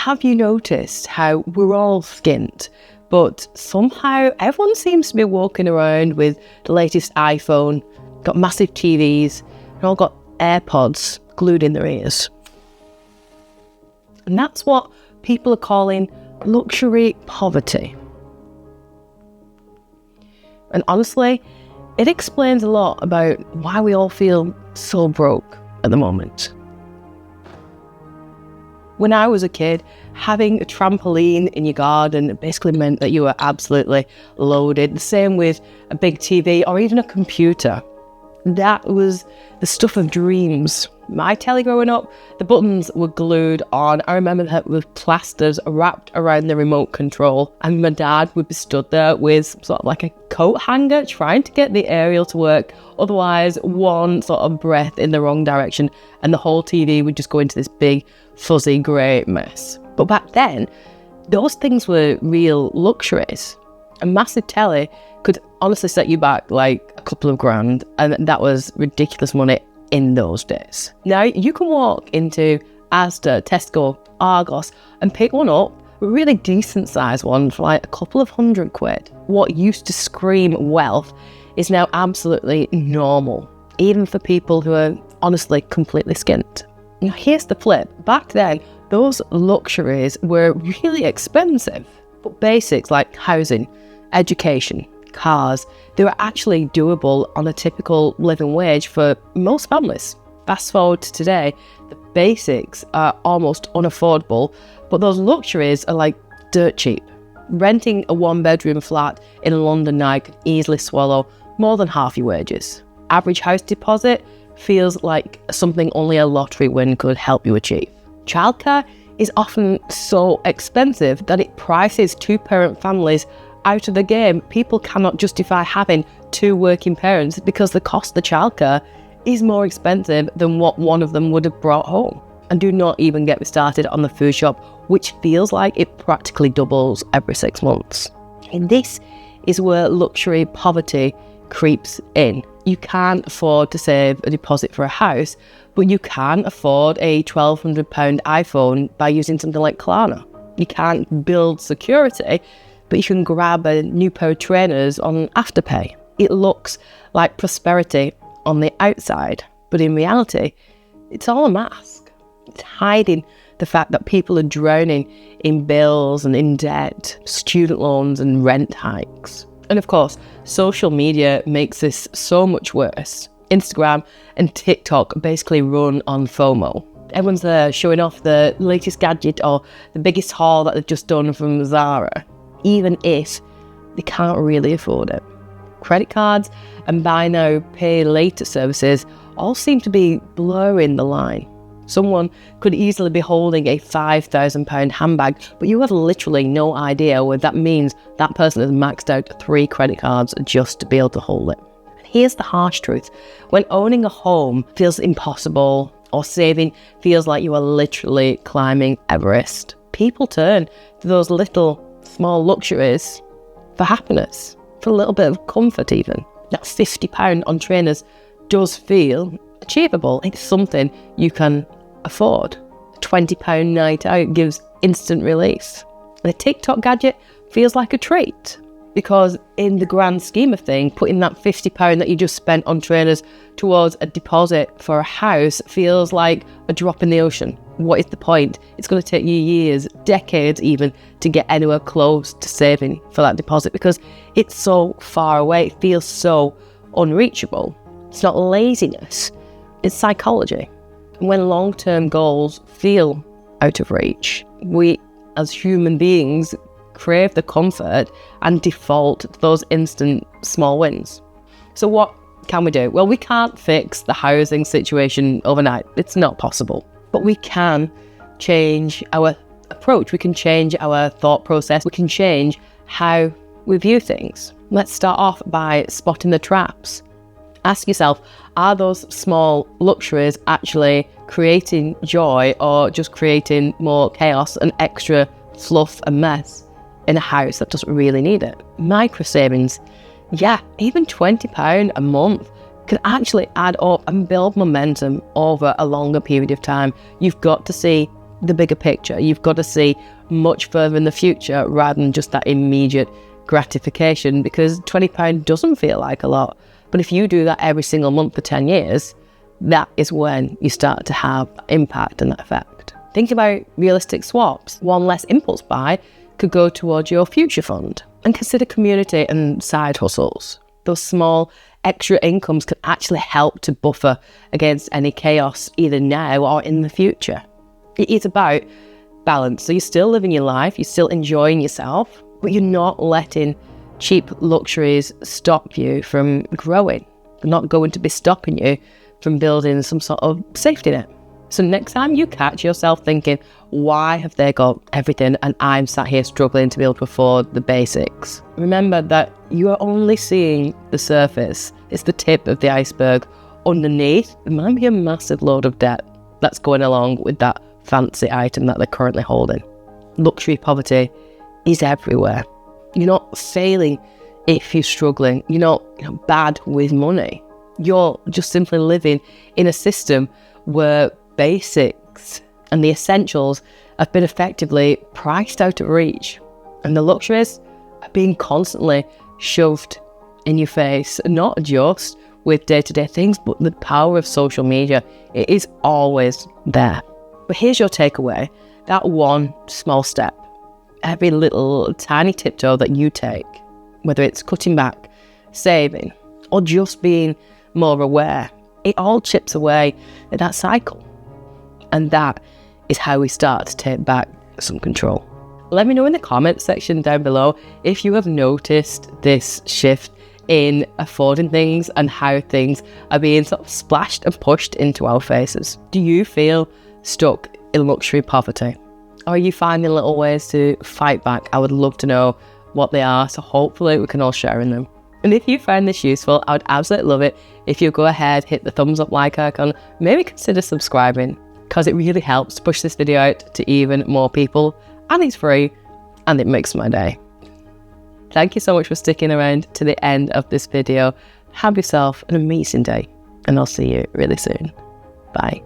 have you noticed how we're all skint, but somehow everyone seems to be walking around with the latest iPhone, got massive TVs, and all got AirPods glued in their ears? And that's what people are calling luxury poverty. And honestly, it explains a lot about why we all feel so broke at the moment. When I was a kid, having a trampoline in your garden basically meant that you were absolutely loaded. The same with a big TV or even a computer. That was the stuff of dreams. My telly growing up, the buttons were glued on. I remember that with plasters wrapped around the remote control, and my dad would be stood there with sort of like a coat hanger trying to get the aerial to work. Otherwise, one sort of breath in the wrong direction and the whole TV would just go into this big fuzzy grey mess. But back then, those things were real luxuries. A massive telly could honestly set you back like a couple of grand, and that was ridiculous money in those days. Now you can walk into Asda, Tesco, Argos and pick one up, a really decent sized one, for like a couple of £100. What used to scream wealth is now absolutely normal, even for people who are honestly completely skint. Now here's the flip. Back then, those luxuries were really expensive, but basics like housing, education, cars, they were actually doable on a typical living wage for most families. Fast forward to today, the basics are almost unaffordable, but those luxuries are like dirt cheap. Renting a one-bedroom flat in London now could easily swallow more than half your wages. Average house deposit feels like something only a lottery win could help you achieve. Childcare is often so expensive that it prices two-parent families out of the game. People cannot justify having two working parents because the cost of the childcare is more expensive than what one of them would have brought home. And do not even get me started on the food shop, which feels like it practically doubles every 6 months. And this is where luxury poverty creeps in. You can't afford to save a deposit for a house, but you can afford a £1,200 iPhone by using something like Klarna. You can't build security, but you can grab a new pair of trainers on Afterpay. It looks like prosperity on the outside, but in reality, it's all a mask. It's hiding the fact that people are drowning in bills and in debt, student loans and rent hikes. And of course, social media makes this so much worse. Instagram and TikTok basically run on FOMO. Everyone's there showing off the latest gadget or the biggest haul that they've just done from Zara, even if they can't really afford it. Credit cards and buy now, pay later services all seem to be blurring the line. Someone could easily be holding a £5,000 handbag, but you have literally no idea whether that means that person has maxed out 3 credit cards just to be able to hold it. And here's the harsh truth. When owning a home feels impossible, or saving feels like you are literally climbing Everest, people turn to those little small luxuries for happiness, for a little bit of comfort even. That £50 on trainers does feel achievable. It's something you can afford. A £20 night out gives instant relief. And a TikTok gadget feels like a treat, because in the grand scheme of things, putting that £50 that you just spent on trainers towards a deposit for a house feels like a drop in the ocean. What is the point? It's going to take you years, decades even, to get anywhere close to saving for that deposit because it's so far away. It feels so unreachable. It's not laziness, it's psychology. When long-term goals feel out of reach, we as human beings crave the comfort and default to those instant small wins. So what can we do? Well, we can't fix the housing situation overnight. It's not possible. But we can change our approach. We can change our thought process. We can change how we view things. Let's start off by spotting the traps. Ask yourself, are those small luxuries actually creating joy or just creating more chaos and extra fluff and mess in a house that doesn't really need it? Micro savings, yeah, even £20 a month can actually add up and build momentum over a longer period of time. You've got to see the bigger picture. You've got to see much further in the future rather than just that immediate gratification, because £20 doesn't feel like a lot. But if you do that every single month for 10 years, that is when you start to have impact and that effect. Think about realistic swaps. One less impulse buy could go towards your future fund. And consider community and side hustles. Those small extra incomes can actually help to buffer against any chaos either now or in the future. It is about balance. So you're still living your life, you're still enjoying yourself, but you're not letting cheap luxuries stop you from growing. They're not going to be stopping you from building some sort of safety net. So next time you catch yourself thinking, why have they got everything and I'm sat here struggling to be able to afford the basics? Remember that you are only seeing the surface. It's the tip of the iceberg. Underneath, there might be a massive load of debt that's going along with that fancy item that they're currently holding. Luxury poverty is everywhere. You're not failing if you're struggling. You're not bad with money. You're just simply living in a system where basics and the essentials have been effectively priced out of reach, and the luxuries are being constantly shoved in your face, not just with day-to-day things, but the power of social media. It is always there. But here's your takeaway: that one small step, every little tiny tiptoe that you take, whether it's cutting back, saving, or just being more aware, it all chips away at that cycle. And that is how we start to take back some control. Let me know in the comments section down below if you have noticed this shift in affording things and how things are being sort of splashed and pushed into our faces. Do you feel stuck in luxury poverty? Or are you finding little ways to fight back? I would love to know what they are, so hopefully we can all share in them. And if you find this useful, I would absolutely love it if you go ahead, hit the thumbs up like icon, maybe consider subscribing, because it really helps to push this video out to even more people, and it's free and it makes my day. Thank you so much for sticking around to the end of this video. Have yourself an amazing day, and I'll see you really soon. Bye.